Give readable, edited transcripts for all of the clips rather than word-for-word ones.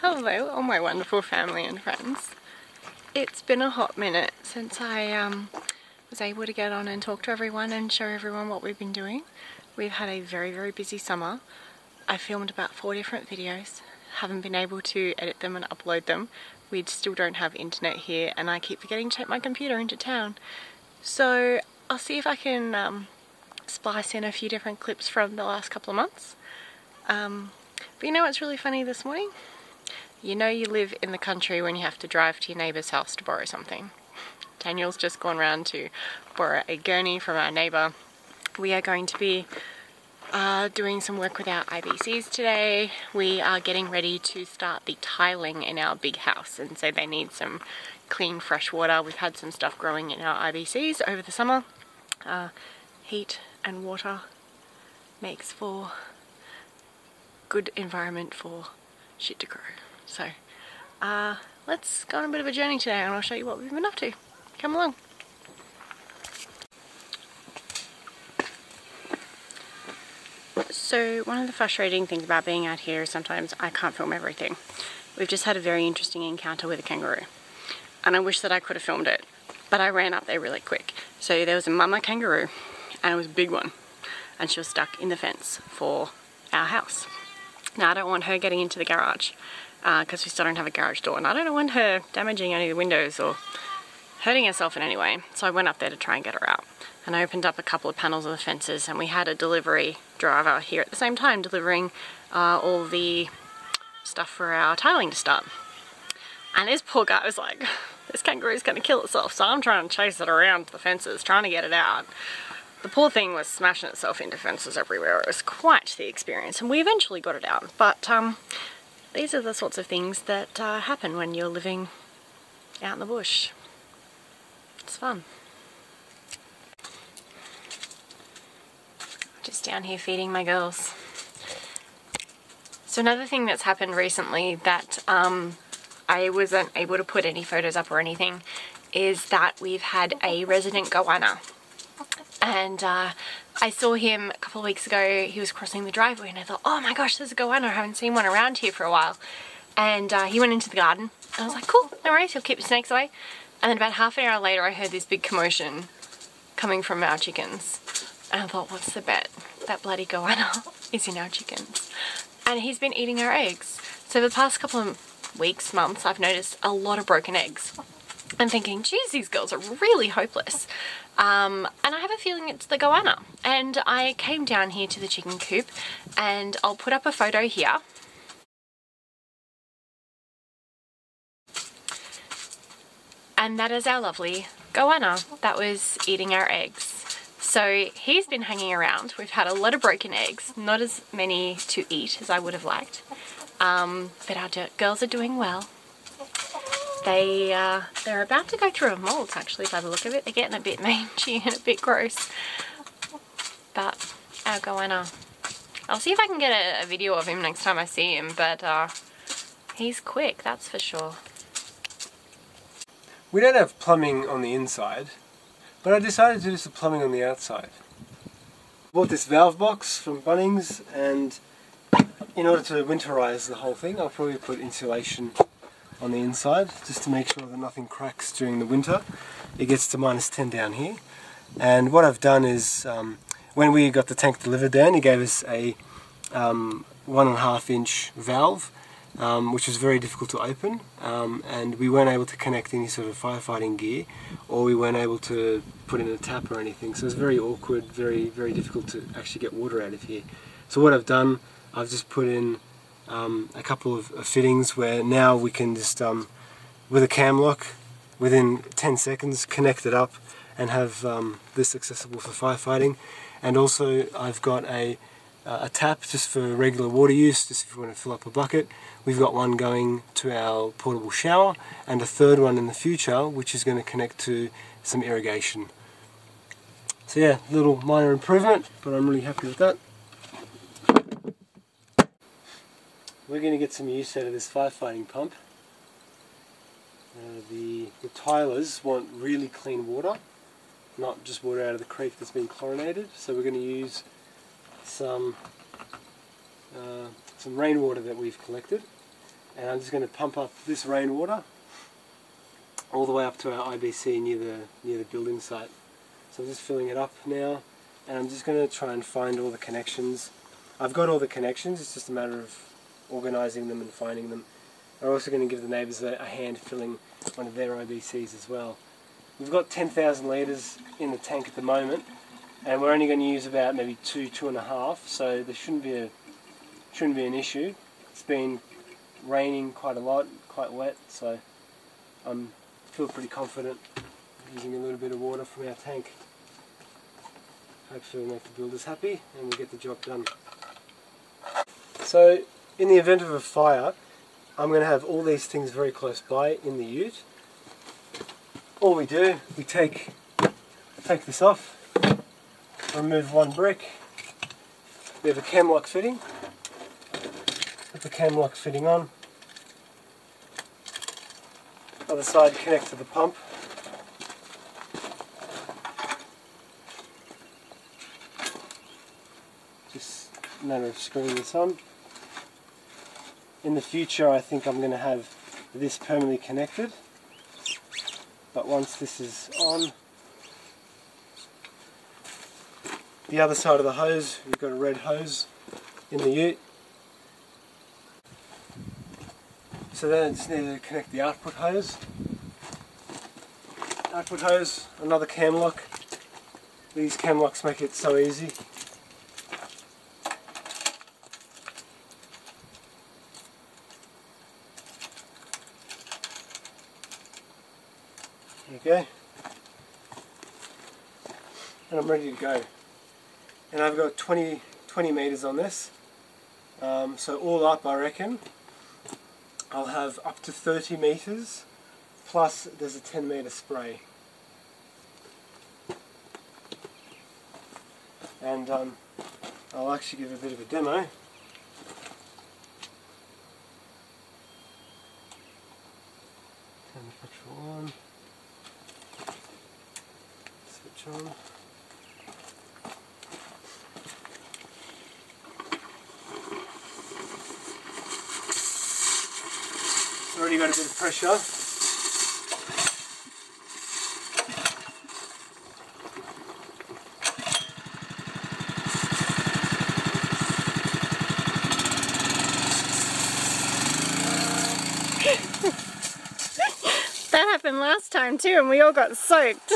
Hello, all my wonderful family and friends. It's been a hot minute since I was able to get on and talk to everyone and show everyone what we've been doing. We've had a very busy summer. I filmed about 4 different videos, haven't been able to edit them and upload them. We still don't have internet here and I keep forgetting to take my computer into town. So I'll see if I can splice in a few different clips from the last couple of months. But you know what's really funny this morning? You know you live in the country when you have to drive to your neighbour's house to borrow something. Daniel's just gone round to borrow a gurney from our neighbour. We are going to be doing some work with our IBCs today. We are getting ready to start the tiling in our big house, and so they need some clean fresh water. We've had some stuff growing in our IBCs over the summer. Heat and water makes for good environment for shit to grow. So let's go on a bit of a journey today and I'll show you what we've been up to. Come along. So one of the frustrating things about being out here is sometimes I can't film everything. We've just had a very interesting encounter with a kangaroo and I wish that I could have filmed it, but I ran up there really quick. So there was a mama kangaroo and it was a big one and she was stuck in the fence for our house. Now I don't want her getting into the garage because we still don't have a garage door, and I don't want her damaging any of the windows or hurting herself in any way. So I went up there to try and get her out, and I opened up a couple of panels of the fences, and we had a delivery driver here at the same time delivering all the stuff for our tiling to start. And this poor guy was like, this kangaroo's going to kill itself, so I'm trying to chase it around the fences, trying to get it out. The poor thing was smashing itself into fences everywhere. It was quite the experience, and we eventually got it out. But these are the sorts of things that happen when you're living out in the bush. It's fun. Just down here feeding my girls. So another thing that's happened recently that I wasn't able to put any photos up or anything is that we've had a resident goanna. And I saw him a couple of weeks ago. He was crossing the driveway and I thought, oh my gosh, there's a goanna. I haven't seen one around here for a while. And he went into the garden and I was like, cool, no worries, he'll keep the snakes away. And then about half an hour later I heard this big commotion coming from our chickens. And I thought, what's the bet? That bloody goanna is in our chickens. And he's been eating our eggs. So the past couple of weeks, months, I've noticed a lot of broken eggs. I'm thinking, geez, these girls are really hopeless. And I have a feeling it's the goanna. And I came down here to the chicken coop, and I'll put up a photo here. And that is our lovely goanna that was eating our eggs. So he's been hanging around. We've had a lot of broken eggs, not as many to eat as I would have liked. But our girls are doing well. They're about to go through a molt, actually, by the look of it. They're getting a bit mangy and a bit gross. But our goanna, I'll see if I can get a video of him next time I see him, but he's quick, that's for sure. We don't have plumbing on the inside, but I decided to do some plumbing on the outside. Bought this valve box from Bunnings, and in order to winterize the whole thing, I'll probably put insulation on the inside just to make sure that nothing cracks during the winter. It gets to -10 down here, and what I've done is when we got the tank delivered down, he gave us a 1.5 inch valve, which was very difficult to open, and we weren't able to connect any sort of firefighting gear, or we weren't able to put in a tap or anything, so it was very awkward, very difficult to actually get water out of here. So what I've done, I've just put in a couple of fittings where now we can just, with a cam lock, within 10 seconds connect it up and have this accessible for firefighting. And also I've got a tap just for regular water use, just if you want to fill up a bucket. We've got one going to our portable shower, and a third one in the future which is going to connect to some irrigation. So yeah, little minor improvement, but I'm really happy with that. We're going to get some use out of this firefighting pump. The tilers want really clean water, not just water out of the creek that's been chlorinated, so we're going to use some rainwater that we've collected, and I'm just going to pump up this rainwater all the way up to our IBC near the building site. So I'm just filling it up now, and I'm just going to try and find all the connections. I've got all the connections, it's just a matter of organising them and finding them. I'm also going to give the neighbours a hand filling one of their IBCs as well. We've got 10,000 litres in the tank at the moment, and we're only going to use about maybe 2.5, so there shouldn't be an issue. It's been raining quite a lot, quite wet, so I feel pretty confident using a little bit of water from our tank. Hopefully we'll make the builders happy and we'll get the job done. So in the event of a fire, I'm going to have all these things very close by in the ute. All we do, we take this off, remove one brick, we have a cam lock fitting, put the cam lock fitting on, other side connect to the pump, just a matter of screwing this on. In the future I think I'm going to have this permanently connected, but once this is on, the other side of the hose, we've got a red hose in the ute. So then I just need to connect the output hose. Output hose, another cam lock. These cam locks make it so easy. There you go. And I'm ready to go. And I've got 20 metres on this. So all up I reckon I'll have up to 30 metres, plus there's a 10 metre spray. And I'll actually give a bit of a demo. Turn the petrol on. Switch on. Already got a bit of pressure. That happened last time too, and we all got soaked.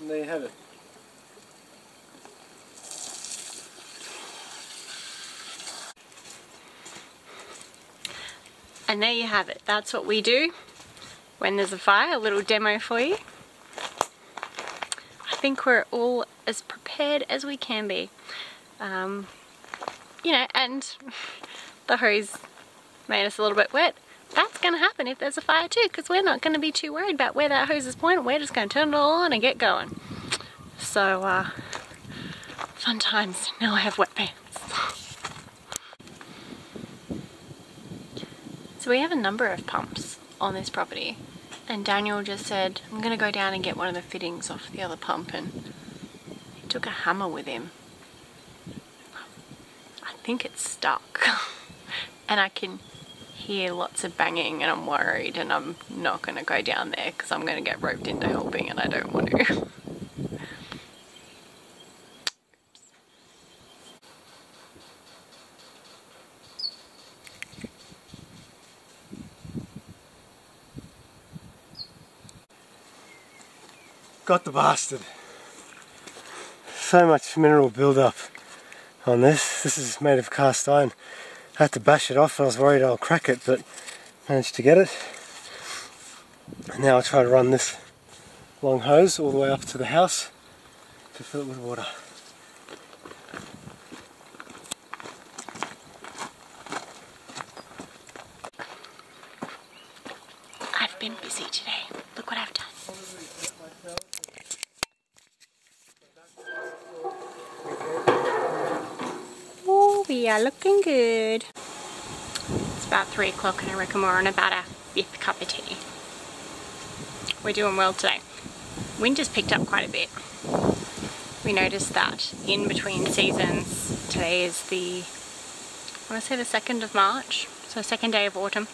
There you have it. And there you have it. That's what we do when there's a fire. A little demo for you. I think we're all as prepared as we can be. You know, and the hose made us a little bit wet. That's going to happen if there's a fire too, because we're not going to be too worried about where that hose is pointing. We're just going to turn it all on and get going. So, fun times. Now I have wet pants. So we have a number of pumps on this property, and Daniel just said, I'm going to go down and get one of the fittings off the other pump, and he took a hammer with him. I think it's stuck. And I can hear lots of banging and I'm worried, and I'm not going to go down there because I'm going to get roped into helping and I don't want to. Got the bastard. So much mineral build-up on this. This is made of cast iron. I had to bash it off. I was worried I'll crack it, but managed to get it. And now I'll try to run this long hose all the way up to the house to fill it with water. I've been busy today. Look what I've done. Oh, we are looking good. It's about 3 o'clock and I reckon we're on about our 5th cup of tea. We're doing well today. Wind has picked up quite a bit. We noticed that in between seasons, today is I want to say the 2nd of March, so 2nd day of autumn.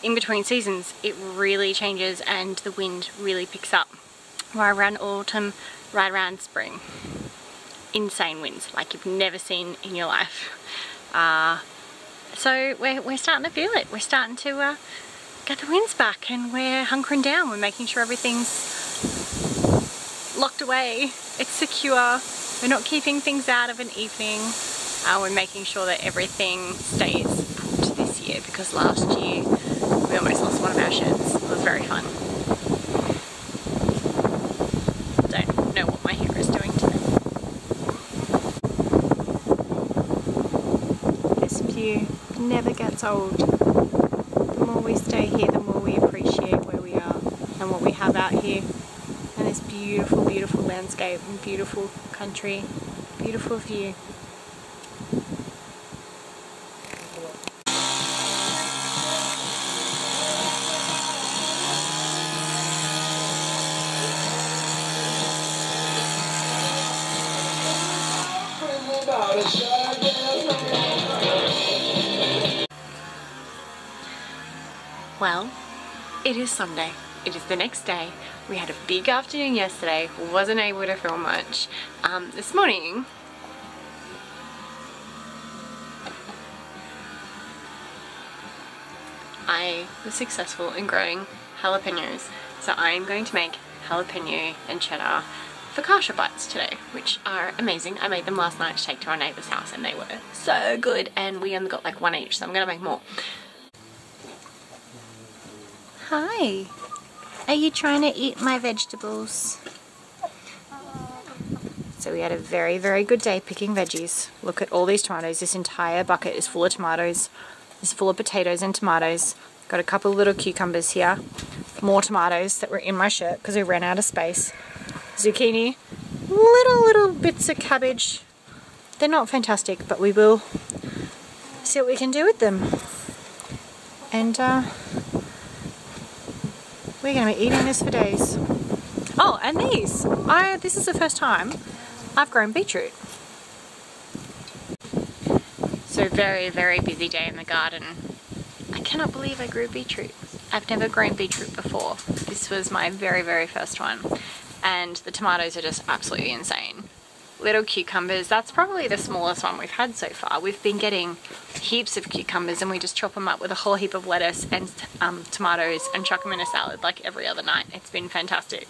In between seasons, it really changes and the wind really picks up. Right around autumn, right around spring. Insane winds, like you've never seen in your life. So we're starting to feel it. We're starting to get the winds back and we're hunkering down. We're making sure everything's locked away. It's secure. We're not keeping things out of an evening. We're making sure that everything stays put this year because last year we almost lost one of our sheds. It was very fun. Don't know what my hair is doing today. This view never gets old. The more we stay here, the more we appreciate where we are and what we have out here. And this beautiful, beautiful landscape and beautiful country, beautiful view. Well, it is Sunday. It is the next day. We had a big afternoon yesterday. Wasn't able to film much. This morning, I was successful in growing jalapenos. So I'm going to make jalapeno and cheddar focaccia bites today, which are amazing. I made them last night to take to our neighbour's house and they were so good, and we only got like one each, so I'm gonna make more. Hi, are you trying to eat my vegetables? So we had a very, very good day picking veggies. Look at all these tomatoes. This entire bucket is full of tomatoes. It's full of potatoes and tomatoes. Got a couple of little cucumbers here. More tomatoes that were in my shirt because we ran out of space. Zucchini. Little bits of cabbage. They're not fantastic, but we will see what we can do with them. And we're going to be eating this for days. Oh, and these. This is the first time I've grown beetroot. So very, very busy day in the garden. I cannot believe I grew beetroot. I've never grown beetroot before. This was my very, very first one. And the tomatoes are just absolutely insane. Little cucumbers, that's probably the smallest one we've had so far. We've been getting heaps of cucumbers and we just chop them up with a whole heap of lettuce and tomatoes and chuck them in a salad like every other night. It's been fantastic.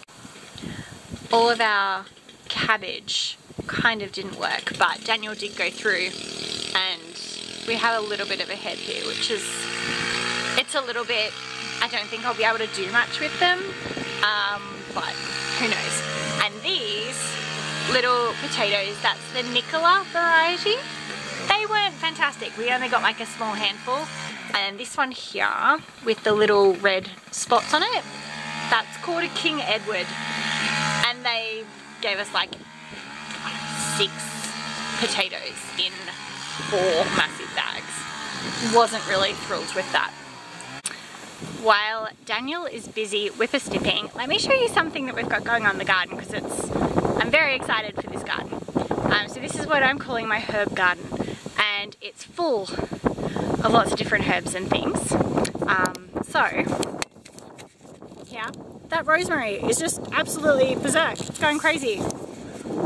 All of our cabbage kind of didn't work, but Daniel did go through and we have a little bit of a head here, which is, it's a little bit, I don't think I'll be able to do much with them, but who knows. And these little potatoes, that's the Nicola variety. They weren't fantastic. We only got like a small handful. And this one here with the little red spots on it, that's called a King Edward. And they gave us like 6 potatoes in 4 massive bags. Wasn't really thrilled with that. While Daniel is busy whipper snipping, let me show you something that we've got going on in the garden because I'm very excited for this garden. So this is what I'm calling my herb garden, and it's full of lots of different herbs and things. So yeah, that rosemary is just absolutely berserk. It's going crazy.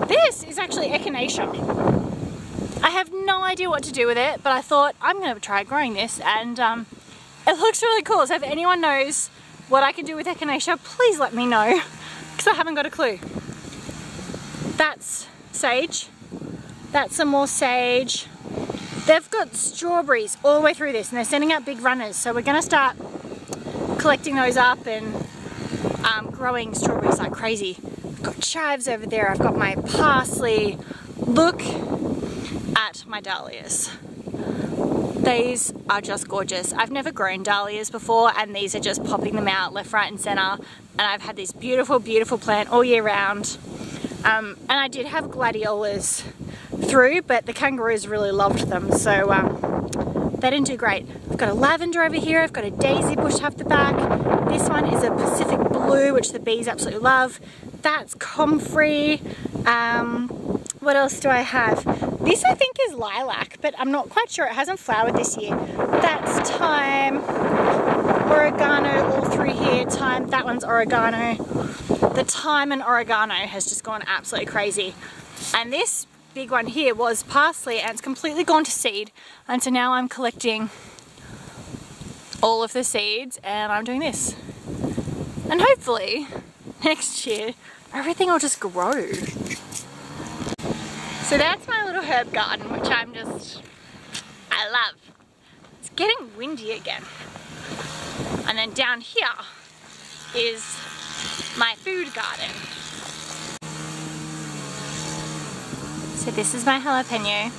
This is actually echinacea. I have no idea what to do with it, but I thought I'm going to try growing this, and it looks really cool. So if anyone knows what I can do with echinacea, please let me know, because I haven't got a clue. That's sage. That's some more sage. They've got strawberries all the way through this, and they're sending out big runners. So we're going to start collecting those up and growing strawberries like crazy. I've got chives over there, I've got my parsley. Look at my dahlias. These are just gorgeous. I've never grown dahlias before, and these are just popping them out left, right and center. And I've had this beautiful, beautiful plant all year round. And I did have gladiolas through, but the kangaroos really loved them, so they didn't do great. I've got a lavender over here, I've got a daisy bush up the back. This one is a Pacific blue, which the bees absolutely love. That's comfrey. What else do I have? This I think is lilac, but I'm not quite sure. It hasn't flowered this year. That's thyme, oregano all through here. Thyme, that one's oregano. The thyme and oregano has just gone absolutely crazy. And this big one here was parsley, and it's completely gone to seed. And so now I'm collecting all of the seeds and I'm doing this. And hopefully next year everything will just grow. So that's my little herb garden, which I love. It's getting windy again. And then down here is my food garden. So this is my jalapeno.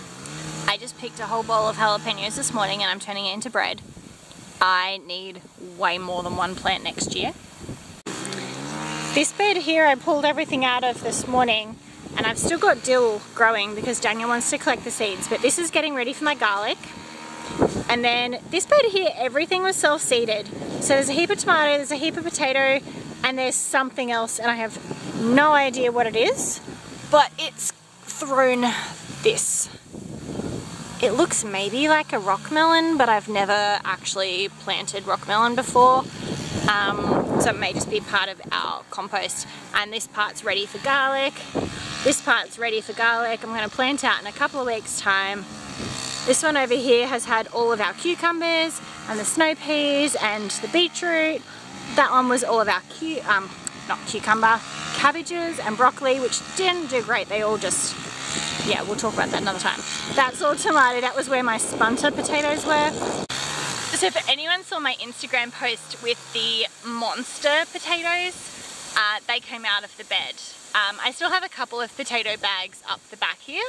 I just picked a whole bowl of jalapenos this morning and I'm turning it into bread. I need way more than one plant next year. This bed here I pulled everything out of this morning, and I've still got dill growing because Daniel wants to collect the seeds, but this is getting ready for my garlic. And then this bed here, everything was self-seeded. So there's a heap of tomato, there's a heap of potato, and there's something else, and I have no idea what it is, but it's thrown this. It looks maybe like a rock melon, but I've never actually planted rock melon before. So it may just be part of our compost. And this part's ready for garlic. This part's ready for garlic. I'm going to plant out in a couple of weeks' time. This one over here has had all of our cucumbers and the snow peas and the beetroot. That one was all of our cabbages and broccoli, which didn't do great. They all just, yeah, we'll talk about that another time. That's all tomato. That was where my spunter potatoes were. So if anyone saw my Instagram post with the monster potatoes, they came out of the bed. I still have a couple of potato bags up the back here,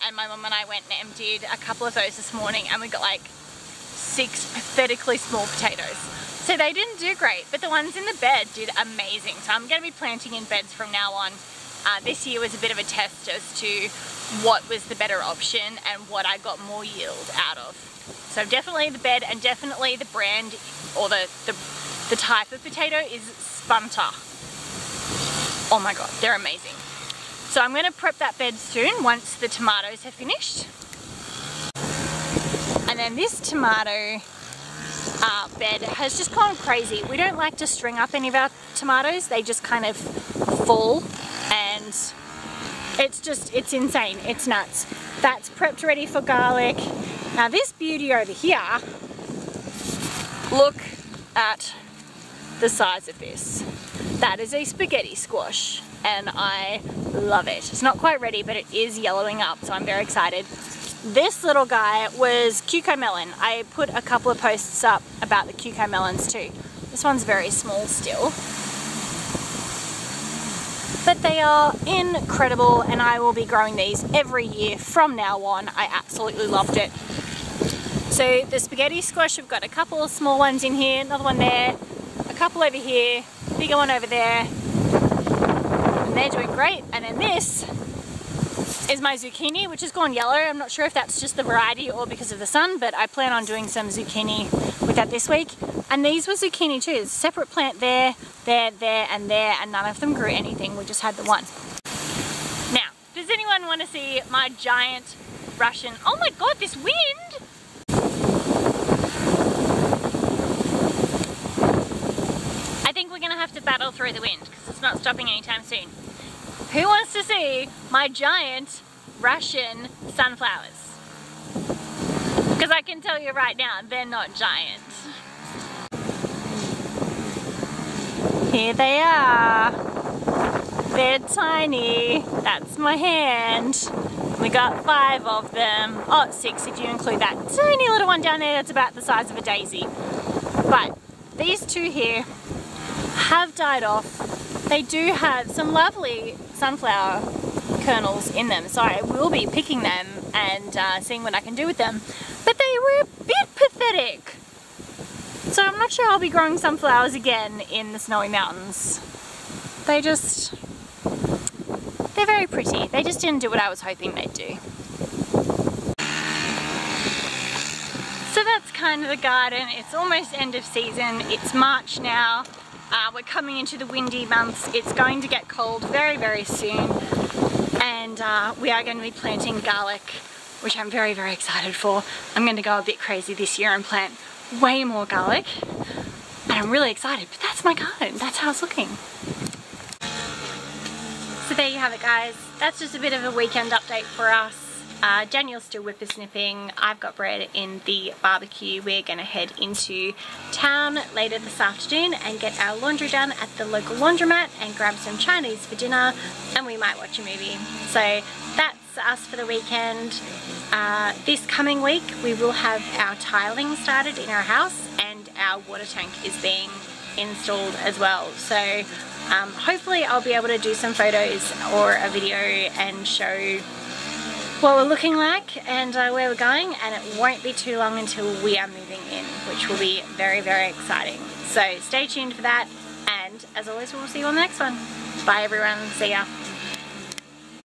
and my mum and I went and emptied a couple of those this morning, and we got like 6 pathetically small potatoes. So they didn't do great, but the ones in the bed did amazing. So I'm going to be planting in beds from now on. This year was a bit of a test as to what was the better option and what I got more yield out of. So definitely the bed, and definitely the brand or the type of potato is Spunter. Oh my god, they're amazing. So I'm going to prep that bed soon once the tomatoes have finished. And then this tomato bed has just gone crazy. We don't like to string up any of our tomatoes. They just kind of fall, and it's insane. It's nuts. That's prepped ready for garlic. Now this beauty over here, look at the size of this. That is a spaghetti squash, and I love it. It's not quite ready, but it is yellowing up, so I'm very excited. This little guy was cucomelon. I put a couple of posts up about the cucomelons too. This one's very small still, but they are incredible, and I will be growing these every year from now on. I absolutely loved it. So the spaghetti squash, we've got a couple of small ones in here, another one there, a couple over here, bigger one over there, and they're doing great. And then this is my zucchini, which has gone yellow. I'm not sure if that's just the variety or because of the sun, but I plan on doing some zucchini with that this week. And these were zucchini too. There's a separate plant there, there, there, and there, and none of them grew anything. We just had the one. Now, does anyone want to see my giant Russian? Oh my god, this wind! I think we're gonna have to battle through the wind because it's not stopping anytime soon. Who wants to see my giant Russian sunflowers? Because I can tell you right now, they're not giant. Here they are. They're tiny. That's my hand. We got 5 of them. Oh, 6 if you include that tiny little one down there that's about the size of a daisy. But these two here have died off. They do have some lovely sunflower kernels in them, so I will be picking them and seeing what I can do with them. But they were a bit pathetic. So I'm not sure I'll be growing sunflowers again in the Snowy Mountains. They're very pretty. They just didn't do what I was hoping they'd do. So that's kind of the garden. It's almost end of season. It's March now. We're coming into the windy months. It's going to get cold very, very soon. And we are going to be planting garlic, which I'm very, very excited for. I'm going to go a bit crazy this year and plant way more garlic. And I'm really excited, but that's my garden. That's how it's looking. So there you have it, guys. That's just a bit of a weekend update for us. Daniel's still whippersnipping. I've got bread in the barbecue. We're going to head into town later this afternoon and get our laundry done at the local laundromat and grab some Chinese for dinner, and we might watch a movie. So that's us for the weekend. This coming week we will have our tiling started in our house and our water tank is being installed as well. So hopefully I'll be able to do some photos or a video and show what we're looking like and where we're going, and it won't be too long until we are moving in, which will be very, very exciting. So stay tuned for that, and as always we'll see you on the next one. Bye everyone, see ya.